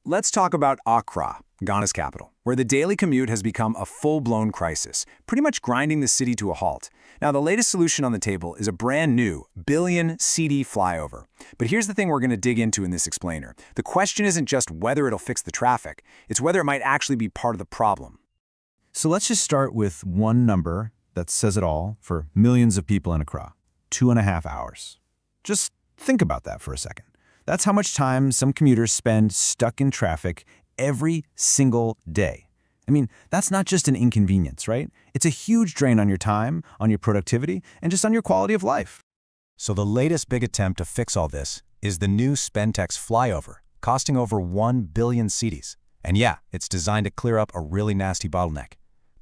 Let's talk about Accra, Ghana's capital, where the daily commute has become a full-blown crisis, pretty much grinding the city to a halt. Now, the latest solution on the table is a brand new billion CD flyover. But here's the thing we're going to dig into in this explainer. The question isn't just whether it'll fix the traffic, it's whether it might actually be part of the problem. So let's just start with one number that says it all for millions of people in Accra: 2.5 hours. Just think about that for a second. That's how much time some commuters spend stuck in traffic every single day. I mean, that's not just an inconvenience, right? It's a huge drain on your time, on your productivity, and just on your quality of life. So the latest big attempt to fix all this is the new Spentex flyover, costing over 1 billion cedis. And yeah, it's designed to clear up a really nasty bottleneck.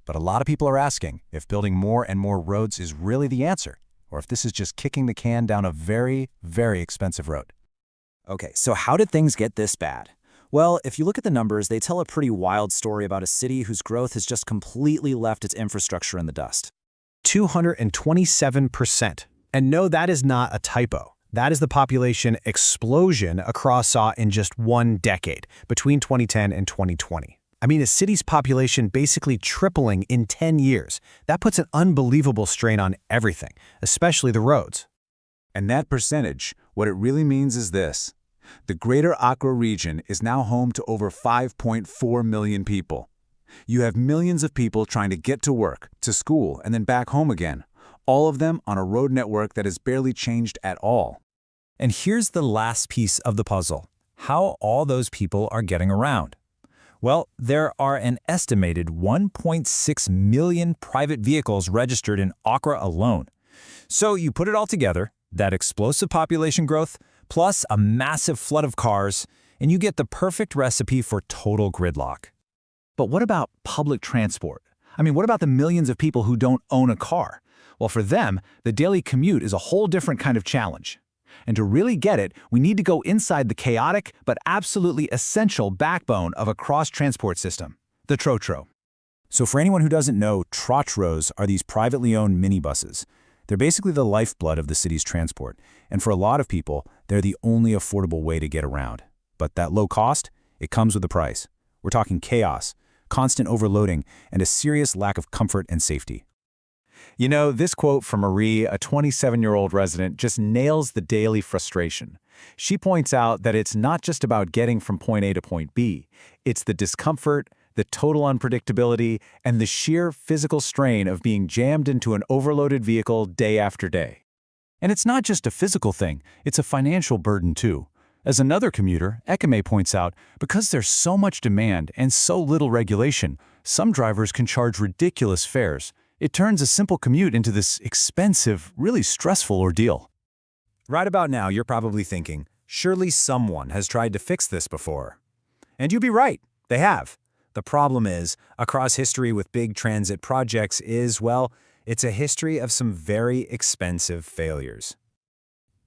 But a lot of people are asking if building more and more roads is really the answer, or if this is just kicking the can down a very, very expensive road. Okay, so how did things get this bad? Well, if you look at the numbers, they tell a pretty wild story about a city whose growth has just completely left its infrastructure in the dust. 227%. And no, that is not a typo. That is the population explosion Accra saw in just one decade, between 2010 and 2020. I mean, a city's population basically tripling in 10 years. That puts an unbelievable strain on everything, especially the roads. And that percentage, what it really means is this. The greater Accra region is now home to over 5.4 million people. You have millions of people trying to get to work, to school, and then back home again, all of them on a road network that has barely changed at all. And here's the last piece of the puzzle: how all those people are getting around. Well, there are an estimated 1.6 million private vehicles registered in Accra alone. So you put it all together, that explosive population growth, plus a massive flood of cars, and you get the perfect recipe for total gridlock. But what about public transport? I mean, what about the millions of people who don't own a car? Well, for them, the daily commute is a whole different kind of challenge. And to really get it, we need to go inside the chaotic but absolutely essential backbone of a cross-transport system, the trotro. So for anyone who doesn't know, trotros are these privately owned minibuses. They're basically the lifeblood of the city's transport, and for a lot of people, they're the only affordable way to get around. But that low cost, it comes with a price. We're talking chaos, constant overloading, and a serious lack of comfort and safety. You know, this quote from Marie, a 27-year-old resident, just nails the daily frustration. She points out that it's not just about getting from point A to point B. It's the discomfort, the total unpredictability, and the sheer physical strain of being jammed into an overloaded vehicle day after day. And it's not just a physical thing, it's a financial burden too. As another commuter, Ekame points out, because there's so much demand and so little regulation, some drivers can charge ridiculous fares. It turns a simple commute into this expensive, really stressful ordeal. Right about now, you're probably thinking, surely someone has tried to fix this before. And you'd be right, they have. The problem is, Accra's history with big transit projects is, well, it's a history of some very expensive failures.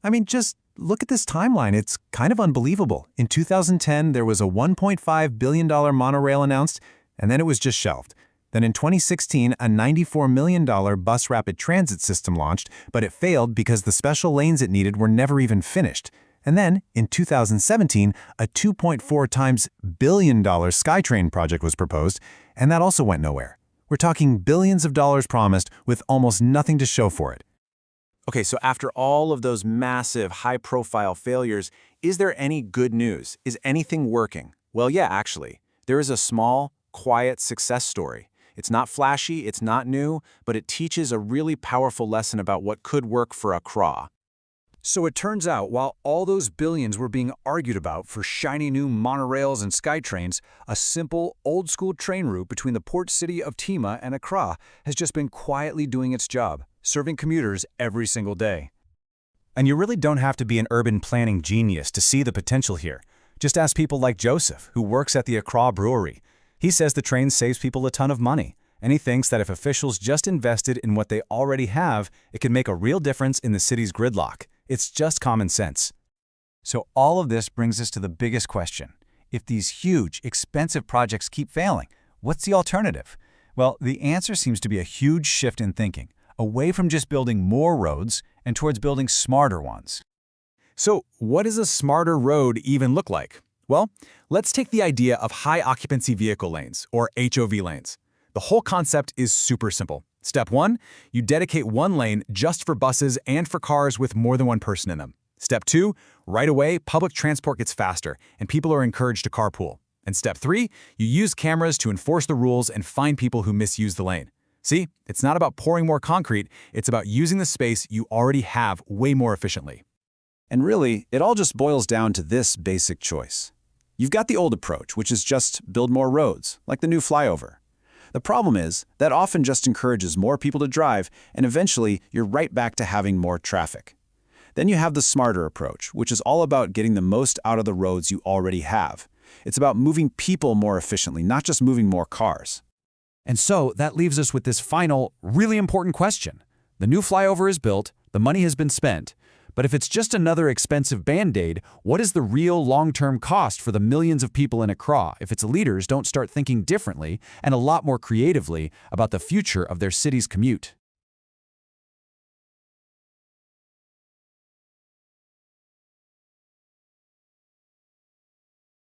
I mean, just look at this timeline. It's kind of unbelievable. In 2010, there was a $1.5 billion monorail announced, and then it was just shelved. Then in 2016, a $94 million bus rapid transit system launched, but it failed because the special lanes it needed were never even finished. And then, in 2017, a 2.4 times billion dollar SkyTrain project was proposed, and that also went nowhere. We're talking billions of dollars promised with almost nothing to show for it. Okay, so after all of those massive, high-profile failures, is there any good news? Is anything working? Well, yeah, actually. There is a small, quiet success story. It's not flashy, it's not new, but it teaches a really powerful lesson about what could work for Accra. So it turns out, while all those billions were being argued about for shiny new monorails and SkyTrains, a simple, old-school train route between the port city of Tema and Accra has just been quietly doing its job, serving commuters every single day. And you really don't have to be an urban planning genius to see the potential here. Just ask people like Joseph, who works at the Accra Brewery. He says the train saves people a ton of money, and he thinks that if officials just invested in what they already have, it could make a real difference in the city's gridlock. It's just common sense. So all of this brings us to the biggest question. If these huge, expensive projects keep failing, what's the alternative? Well, the answer seems to be a huge shift in thinking, away from just building more roads and towards building smarter ones. So what does a smarter road even look like? Well, let's take the idea of high-occupancy vehicle lanes, or HOV lanes. The whole concept is super simple. Step 1, you dedicate one lane just for buses and for cars with more than one person in them. Step 2, right away, public transport gets faster, and people are encouraged to carpool. And Step 3, you use cameras to enforce the rules and find people who misuse the lane. See, it's not about pouring more concrete, it's about using the space you already have way more efficiently. And really, it all just boils down to this basic choice. You've got the old approach, which is just build more roads, like the new flyover. The problem is, that often just encourages more people to drive, and eventually you're right back to having more traffic. Then you have the smarter approach, which is all about getting the most out of the roads you already have. It's about moving people more efficiently, not just moving more cars. And so that leaves us with this final, really important question. The new flyover is built, the money has been spent, but if it's just another expensive Band-Aid, what is the real long-term cost for the millions of people in Accra if its leaders don't start thinking differently and a lot more creatively about the future of their city's commute?